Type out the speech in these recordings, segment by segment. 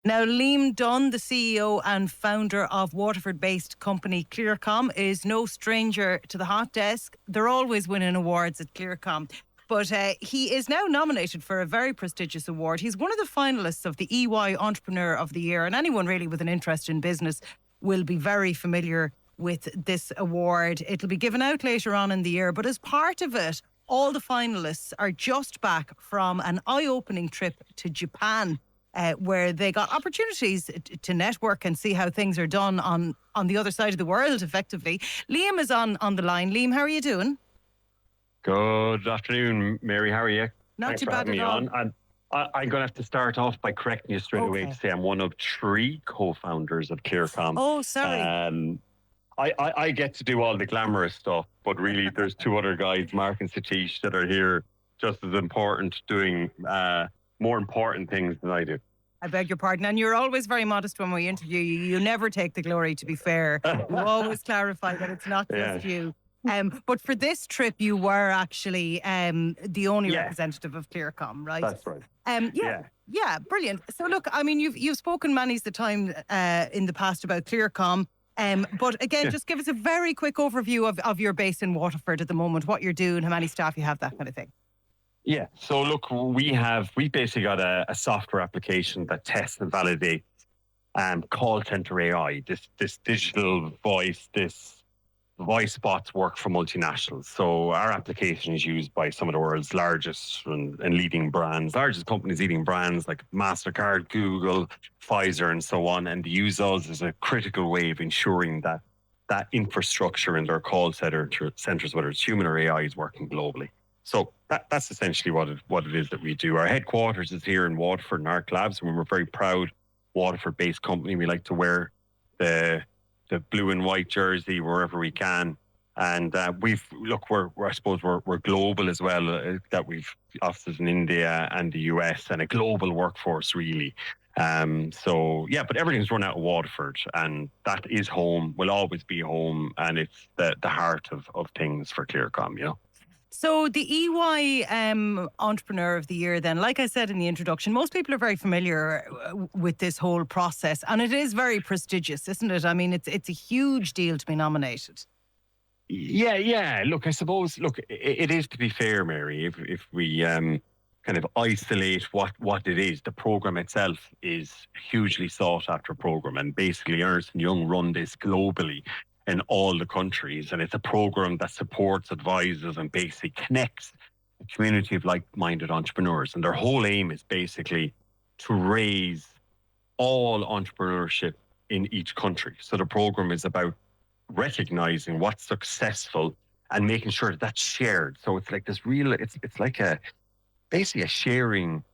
Now, Liam Dunne, the CEO and founder of Waterford-based company Klearcom, is no stranger to the hot desk. They're always winning awards at Klearcom. But he is now nominated for a very prestigious award. He's one of the finalists of the EY Entrepreneur of the Year. And anyone really with an interest in business will be very familiar with this award. It'll be given out later on in the year. But as part of it, all the finalists are just back from an eye-opening trip to Japan, where they got opportunities to network and see how things are done on the other side of the world, effectively. Liam is on the line. Liam, how are you doing? Good afternoon, Mary. How are you? Not too bad at all. I'm going to have to start off by correcting you straight away to say I'm one of 3 co-founders of Klearcom. Oh, sorry. I get to do all the glamorous stuff, but really there's 2 other guys, Mark and Satish, that are here just as important, doing more important things than I do. I beg your pardon. And you're always very modest when we interview you. You never take the glory, to be fair. You always clarify that it's not just you. But for this trip, you were actually the only representative of Klearcom, right? That's right. Yeah, brilliant. So look, I mean, you've spoken many's the time in the past about Klearcom. But again, just give us a very quick overview of your base in Waterford at the moment, what you're doing, how many staff you have, that kind of thing. Yeah. So look, we basically got a software application that tests and validates call center AI, this digital voice, this voice bots work for multinationals. So our application is used by some of the world's largest and leading brands, largest companies, leading brands like Mastercard, Google, Pfizer, and so on. And they use us as a critical way of ensuring that infrastructure in their call centers, whether it's human or AI, is working globally. So that's essentially what it is that we do. Our headquarters is here in Waterford in Arc Labs, and we're a very proud Waterford-based company. We like to wear the blue and white jersey wherever we can, and we're global as well. That we've offices in India and the US and a global workforce really. But everything's run out of Waterford, and that is home. Will always be home, and it's the heart of things for Klearcom, you know. So the EY Entrepreneur of the Year then, like I said in the introduction, most people are very familiar with this whole process, and it is very prestigious, isn't it? I mean, it's a huge deal to be nominated. Yeah. Look, I suppose, it is, to be fair, Mary, if we kind of isolate what it is, the program itself is a hugely sought after program, and basically Ernst & Young run this globally in all the countries, and it's a program that supports, advises, and basically connects a community of like-minded entrepreneurs. And their whole aim is basically to raise all entrepreneurship in each country. So the program is about recognizing what's successful and making sure that that's shared. So it's like this real, it's like basically a sharing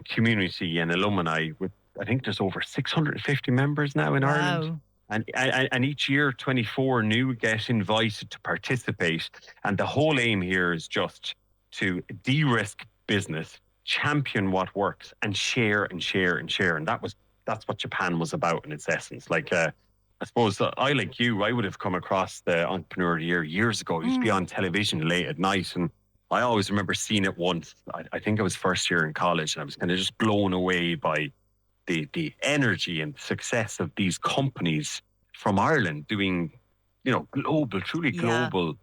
community and alumni with, I think there's over 650 members now in Ireland. And each year, 24 new get invited to participate. And the whole aim here is just to de-risk business, champion what works, and share and share and share. And that's what Japan was about in its essence. Like, I suppose I would have come across the Entrepreneur of the Year years ago. It used to be on television late at night, and I always remember seeing it once. I think I was first year in college, and I was kind of just blown away by the energy and success of these companies from Ireland doing, global, truly global,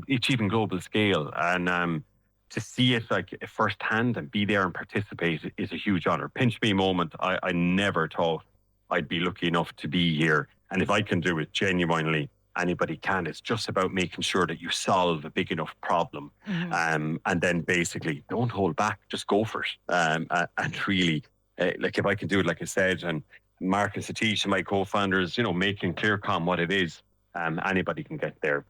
achieving global scale. And to see it like firsthand and be there and participate is a huge honor. Pinch me moment. I never thought I'd be lucky enough to be here. And if I can do it, genuinely, anybody can. It's just about making sure that you solve a big enough problem. And then basically don't hold back, just go for it. And really, if I can do it, like I said, and Mark and Satish and my co-founders, making Klearcom what it is, anybody can get there.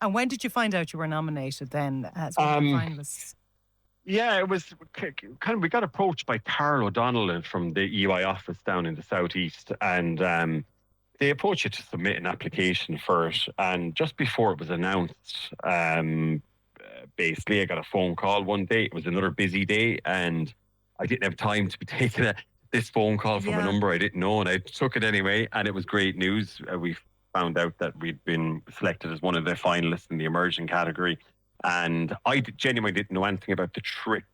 And when did you find out you were nominated then as one of the finalists? Yeah, it was we got approached by Carl O'Donnell from the EY office down in the southeast, and they approached you to submit an application for it. And just before it was announced, basically I got a phone call one day. It was another busy day, and I didn't have time to be taking this phone call from a number I didn't know, and I took it anyway, and it was great news. We found out that we'd been selected as one of the finalists in the emerging category, and I genuinely didn't know anything about the trip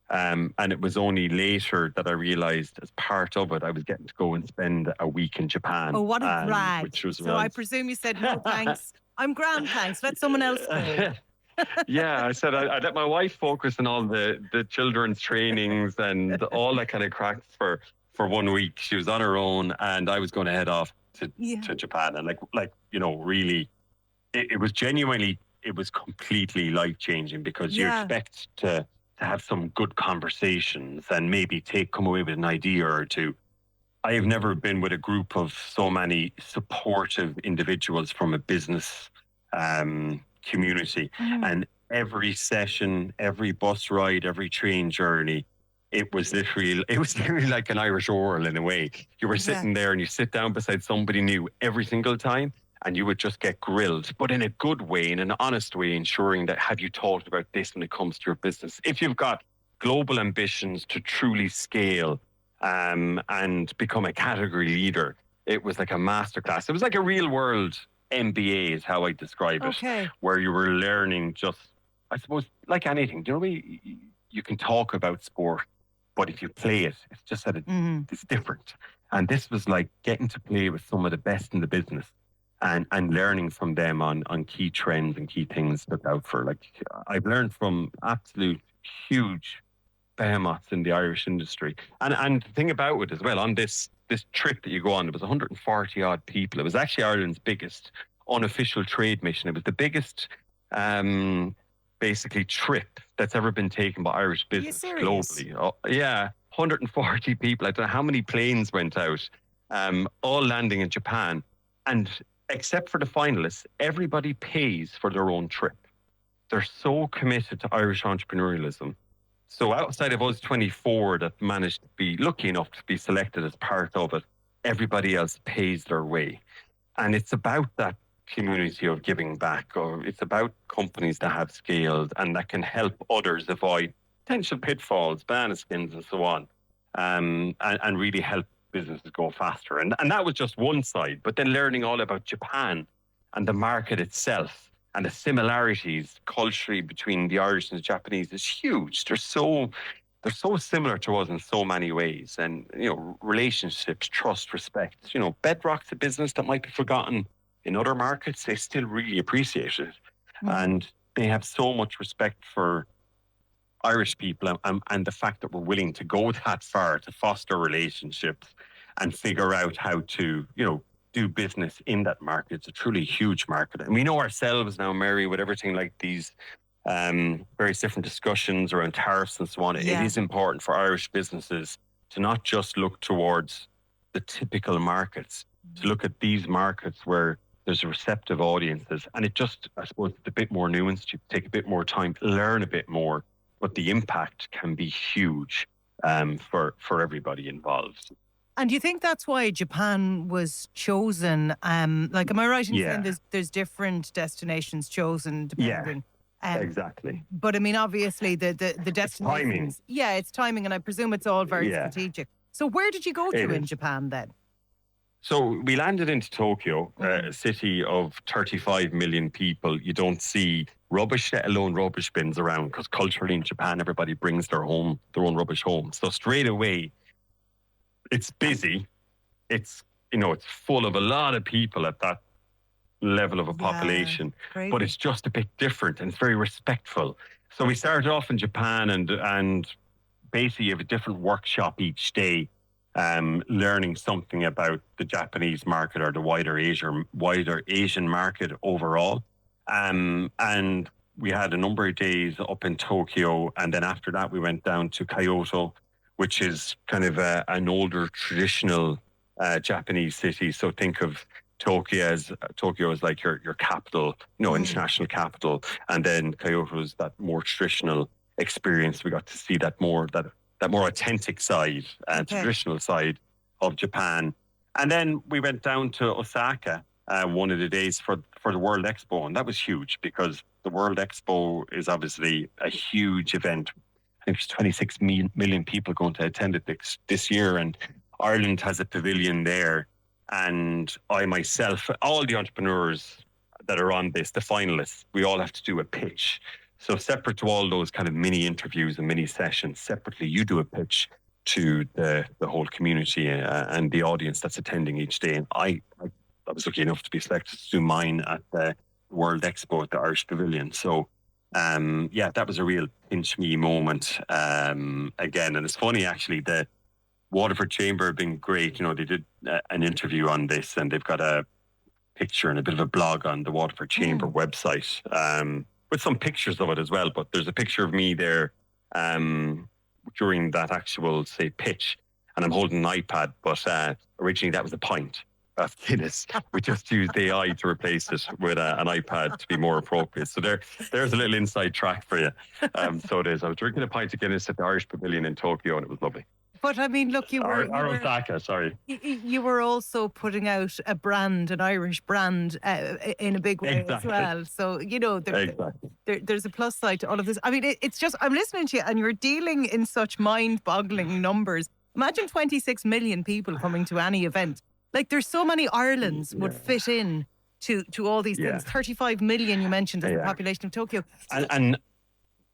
And it was only later that I realized, as part of it, I was getting to go and spend a week in Japan. Oh, what a drag. Which was So I presume you said, no, thanks. I'm grand, thanks. Let someone else go. Yeah, I said I'd let my wife focus on all the children's trainings and all that kind of cracks for 1 week. She was on her own, and I was going to head off to Japan. And really, it was genuinely, it was completely life changing, because you expect to have some good conversations and maybe come away with an idea or two. I have never been with a group of so many supportive individuals from a business community. And every session, every bus ride, every train journey, it was literally like an Irish oral in a way. You were sitting there and you sit down beside somebody new every single time, and you would just get grilled, but in a good way, in an honest way, ensuring that, have you thought about this when it comes to your business? If you've got global ambitions to truly scale and become a category leader, it was like a masterclass. It was like a real world MBA is how I describe it, where you were learning just, I suppose, like anything. Do you know, you can talk about sport, but if you play it, it's just that it's different. And this was like getting to play with some of the best in the business and learning from them on key trends and key things to look out for. Like, I've learned from absolute huge behemoths in the Irish industry. And the thing about it as well, on this trip that you go on, there was 140 odd people. It was actually Ireland's biggest unofficial trade mission. It was the biggest basically trip that's ever been taken by Irish business globally. 140 people. I don't know how many planes went out, all landing in Japan. And except for the finalists, everybody pays for their own trip. They're so committed to Irish entrepreneurialism. So outside of us 24 that managed to be lucky enough to be selected as part of it, everybody else pays their way. And it's about that community of giving back, or it's about companies that have scaled and that can help others avoid potential pitfalls, banana skins and so on, and really help businesses go faster. And that was just one side, but then learning all about Japan and the market itself and the similarities culturally between the Irish and the Japanese is huge. They're so similar to us in so many ways. And, relationships, trust, respect, bedrocks of business that might be forgotten in other markets, they still really appreciate it. And they have so much respect for Irish people and the fact that we're willing to go that far to foster relationships and figure out how to, do business in that market. It's a truly huge market. And we know ourselves now, Mary, with everything like these various different discussions around tariffs and so on. It is important for Irish businesses to not just look towards the typical markets, to look at these markets where there's receptive audiences. And it just, I suppose, it's a bit more nuanced. You take a bit more time to learn a bit more, but the impact can be huge for everybody involved. And do you think that's why Japan was chosen? Am I right in saying there's different destinations chosen depending? Exactly. But I mean, obviously the destinations. Timing. Yeah, it's timing, and I presume it's all very strategic. So where did you go to in Japan then? So we landed into Tokyo, a city of 35 million people. You don't see rubbish, let alone rubbish bins around, because culturally in Japan, everybody brings their own rubbish home. So straight away, it's busy. It's full of a lot of people at that level of a population, but it's just a bit different and it's very respectful. So we started off in Japan and basically you have a different workshop each day, learning something about the Japanese market or the wider Asian market overall. And we had a number of days up in Tokyo, and then after that we went down to Kyoto, which is kind of an older traditional Japanese city. So think of Tokyo as like your capital, international capital, and then Kyoto is that more traditional experience. We got to see that more authentic side and traditional side of Japan. And then we went down to Osaka one of the days for the World Expo, and that was huge because the World Expo is obviously a huge event. I think there's 26 million people going to attend it this year, and Ireland has a pavilion there. And I myself, all the entrepreneurs that are on this, the finalists, we all have to do a pitch So separate to all those kind of mini interviews and mini sessions, separately, you do a pitch to the whole community and the audience that's attending each day. And I was lucky enough to be selected to do mine at the World Expo at the Irish Pavilion. So, that was a real pinch me moment again. And it's funny, actually, the Waterford Chamber have been great. They did an interview on this, and they've got a picture and a bit of a blog on the Waterford Chamber website with some pictures of it as well. But there's a picture of me there during that actual, say, pitch, and I'm holding an iPad, but originally that was a pint of Guinness. We just used AI to replace it with an iPad to be more appropriate. So there's a little inside track for you. So it is. I was drinking a pint of Guinness at the Irish Pavilion in Tokyo, and it was lovely. But I mean, look, you were Osaka, sorry. You were also putting out a brand, an Irish brand, in a big way as well. So there's a plus side to all of this. I mean, it's just, I'm listening to you, and you're dealing in such mind-boggling numbers. Imagine 26 million people coming to any event. Like, there's so many Irelands would fit in to all these things. 35 million you mentioned as the population of Tokyo. And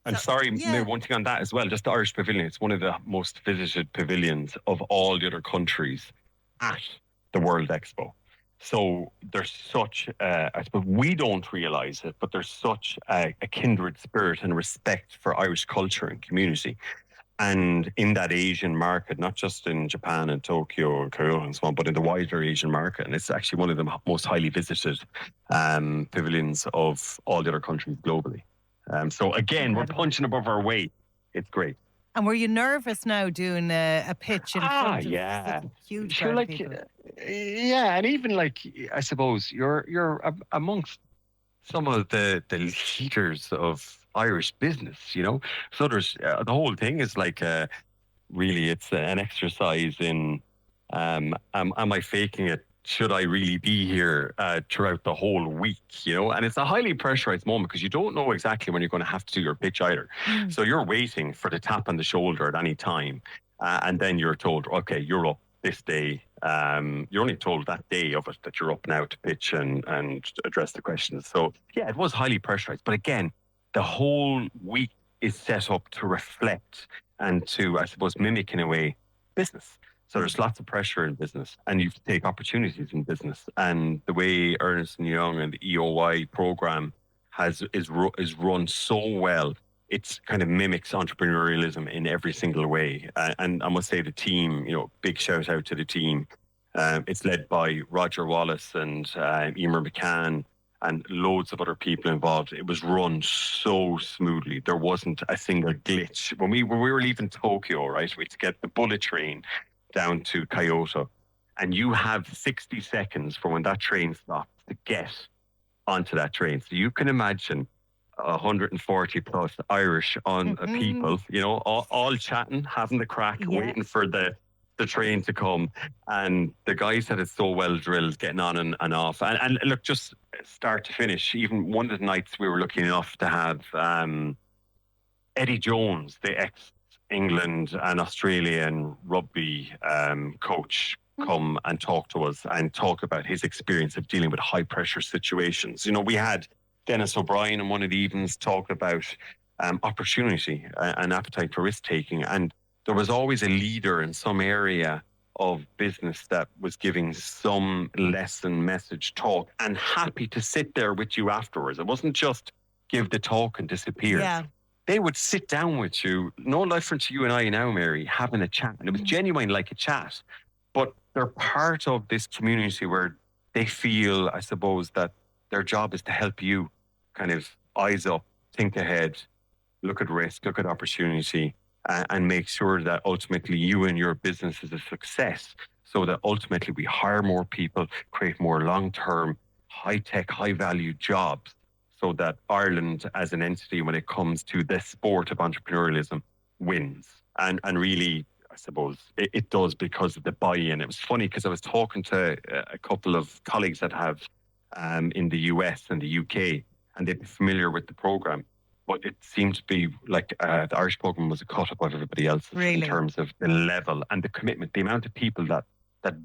I'm sorry, maybe one thing on that as well, just the Irish Pavilion. It's one of the most visited pavilions of all the other countries at the World Expo. So there's such, I suppose we don't realise it, but there's such a kindred spirit and respect for Irish culture and community. And in that Asian market, not just in Japan and Tokyo and Kyoto and so on, but in the wider Asian market. And it's actually one of the most highly visited pavilions of all the other countries globally. So again, we're punching above our weight. It's great. And were you nervous now doing a pitch in front of a huge crowd of people? And even I suppose you're amongst some of the leaders of Irish business, So there's the whole thing is really it's an exercise in am I faking it? Should I really be here throughout the whole week, And it's a highly pressurized moment because you don't know exactly when you're going to have to do your pitch either. So you're waiting for the tap on the shoulder at any time. And then you're told, okay, you're up this day. You're only told that day of it that you're up now to pitch and address the questions. So, it was highly pressurized. But again, the whole week is set up to reflect and to, I suppose, mimic in a way business. So there's lots of pressure in business, and you take opportunities in business. And the way Ernst & Young and the EOY program is run so well, it kind of mimics entrepreneurialism in every single way. And I must say the team, big shout out to the team. It's led by Roger Wallace and Emer McCann and loads of other people involved. It was run so smoothly. There wasn't a single glitch. When we were leaving Tokyo, right, we had to get the bullet train down to Kyoto, and you have 60 seconds for when that train stops to get onto that train. So you can imagine 140 plus Irish on people, all chatting, having the crack, waiting for the train to come. And the guys had it so well drilled, getting on and off. And look, just start to finish, even one of the nights we were lucky enough to have Eddie Jones, the ex-England and Australian rugby coach, come and talk to us and talk about his experience of dealing with high pressure situations. We had Dennis O'Brien in one of the evens talk about opportunity and appetite for risk taking. And there was always a leader in some area of business that was giving some lesson, message, talk, and happy to sit there with you afterwards. It wasn't just give the talk and disappear. Yeah. They would sit down with you, no different to you and I now, Mary, having a chat. And it was genuine like a chat. But they're part of this community where they feel, I suppose, that their job is to help you kind of eyes up, think ahead, look at risk, look at opportunity, and make sure that ultimately you and your business is a success, so that ultimately we hire more people, create more long-term, high-tech, high-value jobs, so that Ireland as an entity, when it comes to this sport of entrepreneurialism, wins. And really, I suppose, it does because of the buy-in. It was funny because I was talking to a couple of colleagues that have in the US and the UK, and they'd be familiar with the program. But it seemed to be like the Irish program was a cut above everybody else in terms of the level and the commitment, the amount of people that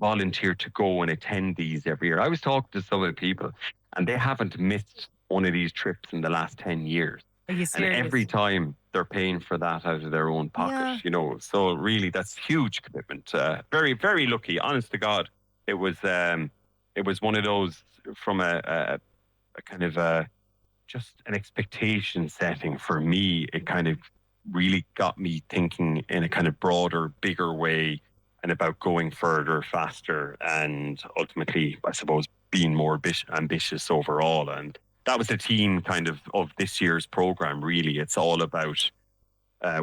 volunteer to go and attend these every year. I was talking to some of the people, and they haven't missed one of these trips in the last 10 years. Are you And serious? every time they're paying for that out of their own pocket, Yeah. you know. So really, that's huge commitment. Very, very lucky. Honest to God, it was one of those from a kind of just an expectation setting for me. It kind of really got me thinking in a kind of broader, bigger way, and about going further, faster, and ultimately, I suppose, being more ambitious overall. And that was the theme kind of this year's program. Really, it's all about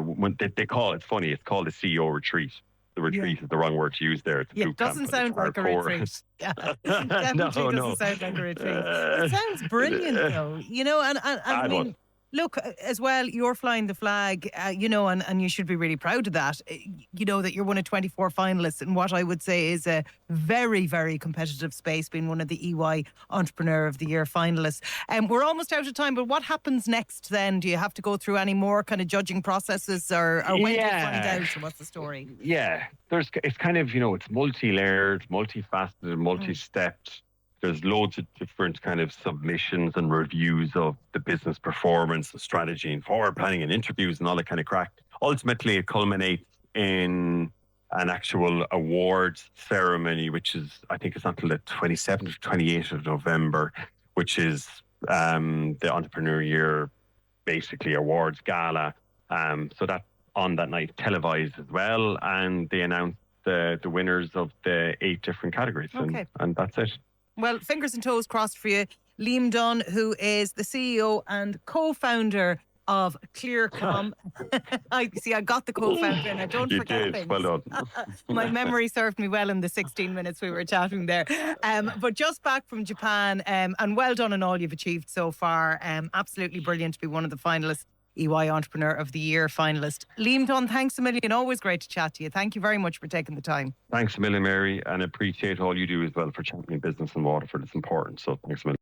when they call it funny. It's called a CEO retreat. The retreat is the wrong word to use there. It's a boot camp. Doesn't sound like a retreat. Yeah, definitely doesn't sound like a retreat. It sounds brilliant, though. You know, and I mean, look, as well, you're flying the flag, you know, and you should be really proud of that. You know, that you're one of 24 finalists in what I would say is a very, very competitive space, being one of the EY Entrepreneur of the Year finalists. We're almost out of time, but what happens next then? Do you have to go through any more kind of judging processes, or when do you find out? Or what's the story? Yeah, it's kind of, you know, it's multi-layered, multifaceted, multi-stepped. There's loads of different kind of submissions and reviews of the business performance, the strategy and forward planning and interviews and all that kind of crack. Ultimately, it culminates in an actual awards ceremony, which is, I think it's until the 27th or 28th of November, which is the Entrepreneur Year, basically awards gala. So that on that night televised as well, and they announced the winners of the 8 different categories. Okay. And that's it. Well, fingers and toes crossed for you. Liam Dunne, who is the CEO and co-founder of Klearcom. I got the co-founder and I don't forget things. Well done. My memory served me well in the 16 minutes we were chatting there. But just back from Japan, and well done on all you've achieved so far. Absolutely brilliant to be one of the finalists. EY Entrepreneur of the Year finalist. Liam Dunne, thanks a million. Always great to chat to you. Thank you very much for taking the time. Thanks a million, Mary, and appreciate all you do as well for championing business in Waterford. It's important. So thanks a million.